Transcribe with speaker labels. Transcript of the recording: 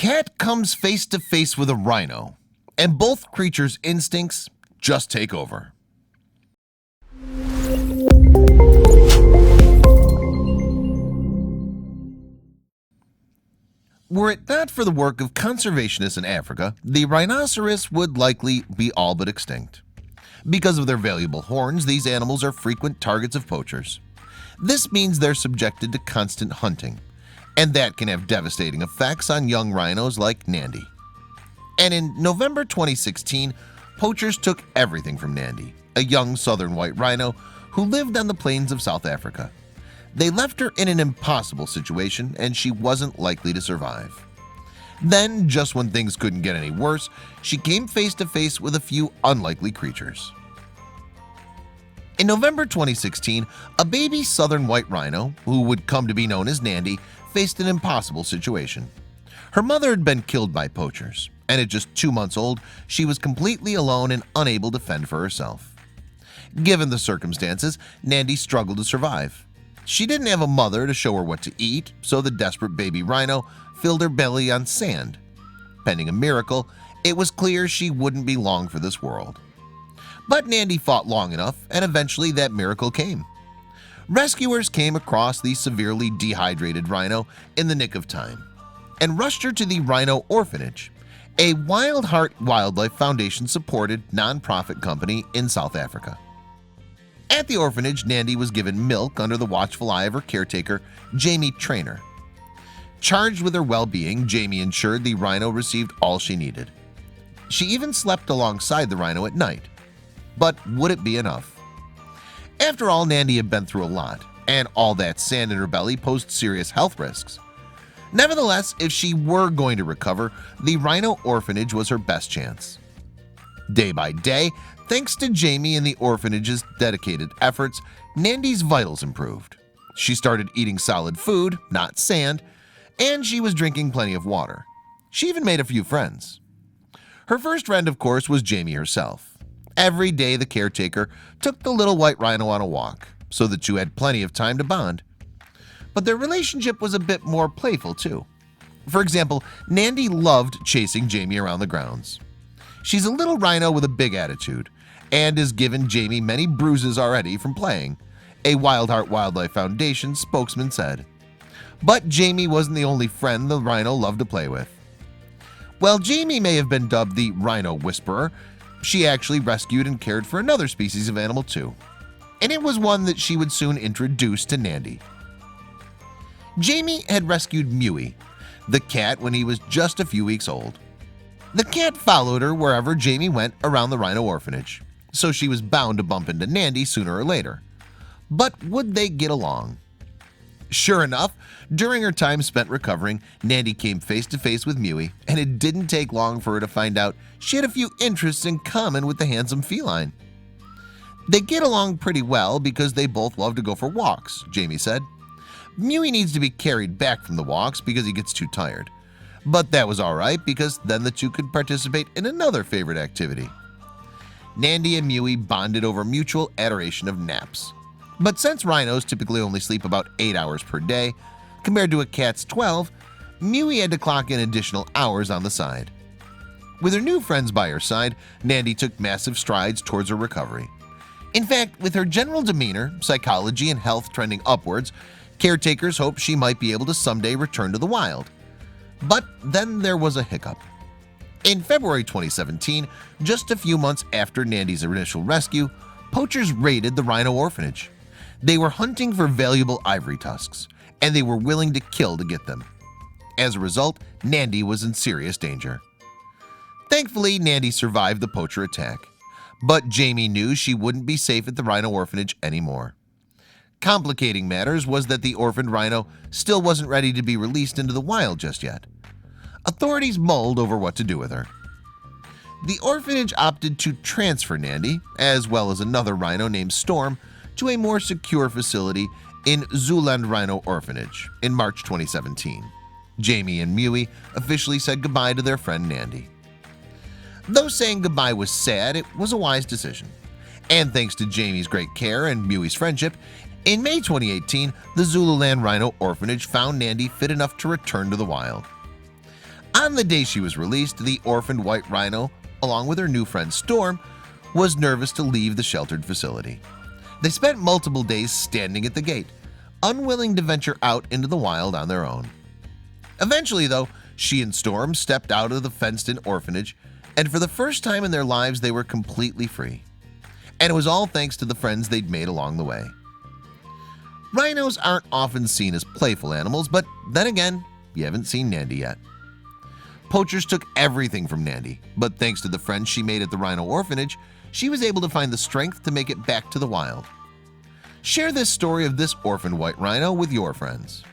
Speaker 1: cat comes face to face with a rhino, and both creatures' instincts just take over. Were it not for the work of conservationists in Africa, the rhinoceros would likely be all but extinct. Because of their valuable horns, these animals are frequent targets of poachers. This means they're subjected to constant hunting, and that can have devastating effects on young rhinos like Nandi. And in November 2016, poachers took everything from Nandi, a young southern white rhino who lived on the plains of South Africa. They left her in an impossible situation, and she wasn't likely to survive. Then, just when things couldn't get any worse, she came face to face with a few unlikely creatures. In November 2016, a baby southern white rhino, who would come to be known as Nandi, faced an impossible situation. Her mother had been killed by poachers, and at just 2 months old, she was completely alone and unable to fend for herself. Given the circumstances, Nandi struggled to survive. She didn't have a mother to show her what to eat, so the desperate baby rhino filled her belly on sand. Pending a miracle, it was clear she wouldn't be long for this world. But Nandi fought long enough, and eventually that miracle came. Rescuers came across the severely dehydrated rhino in the nick of time and rushed her to the Rhino Orphanage, a Wild Heart Wildlife Foundation supported nonprofit company in South Africa. At the orphanage, Nandi was given milk under the watchful eye of her caretaker, Jamie Trainer. Charged with her well-being, Jamie ensured the rhino received all she needed. She even slept alongside the rhino at night. But would it be enough? After all, Nandi had been through a lot, and all that sand in her belly posed serious health risks. Nevertheless, if she were going to recover, the Rhino Orphanage was her best chance. Day by day, thanks to Jamie and the orphanage's dedicated efforts, Nandi's vitals improved. She started eating solid food, not sand, and she was drinking plenty of water. She even made a few friends. Her first friend, of course, was Jamie herself. Every day the caretaker took the little white rhino on a walk, so the two had plenty of time to bond. But their relationship was a bit more playful too. For example, Nandi loved chasing Jamie around the grounds. She's a little rhino with a big attitude and has given Jamie many bruises already from playing, a Wild Heart Wildlife Foundation spokesman said. But Jamie wasn't the only friend the rhino loved to play with. While Jamie may have been dubbed the Rhino Whisperer, she actually rescued and cared for another species of animal too, and it was one that she would soon introduce to Nandi. Jamie had rescued Mewey, the cat, when he was just a few weeks old. The cat followed her wherever Jamie went around the Rhino Orphanage, so she was bound to bump into Nandi sooner or later. But would they get along? Sure enough, during her time spent recovering, Nandi came face to face with Mewey, and it didn't take long for her to find out she had a few interests in common with the handsome feline. They get along pretty well because they both love to go for walks, Jamie said. Mewey needs to be carried back from the walks because he gets too tired. But that was alright because then the two could participate in another favorite activity. Nandi and Mewey bonded over mutual adoration of naps. But since rhinos typically only sleep about 8 hours per day, compared to a cat's 12, Mewey had to clock in additional hours on the side. With her new friends by her side, Nandi took massive strides towards her recovery. In fact, with her general demeanor, psychology, and health trending upwards, caretakers hoped she might be able to someday return to the wild. But then there was a hiccup. In February 2017, just a few months after Nandi's initial rescue, poachers raided the Rhino Orphanage. They were hunting for valuable ivory tusks, and they were willing to kill to get them. As a result, Nandi was in serious danger. Thankfully, Nandi survived the poacher attack, but Jamie knew she wouldn't be safe at the Rhino Orphanage anymore. Complicating matters was that the orphaned rhino still wasn't ready to be released into the wild just yet. Authorities mulled over what to do with her. The orphanage opted to transfer Nandi, as well as another rhino named Storm, to a more secure facility in Zooland Rhino Orphanage in March 2017. Jamie and Mewey officially said goodbye to their friend Nandi. Though saying goodbye was sad, it was a wise decision. And thanks to Jamie's great care and Mewey's friendship, in May 2018, the Zululand Rhino Orphanage found Nandi fit enough to return to the wild. On the day she was released, the orphaned white rhino, along with her new friend Storm, was nervous to leave the sheltered facility. They spent multiple days standing at the gate, unwilling to venture out into the wild on their own. Eventually, though, she and Storm stepped out of the fenced-in orphanage, and for the first time in their lives they were completely free. And it was all thanks to the friends they'd made along the way. Rhinos aren't often seen as playful animals, but then again, you haven't seen Nandi yet. Poachers took everything from Nandi, but thanks to the friends she made at the rhino orphanage, she was able to find the strength to make it back to the wild. Share this story of this orphaned white rhino with your friends.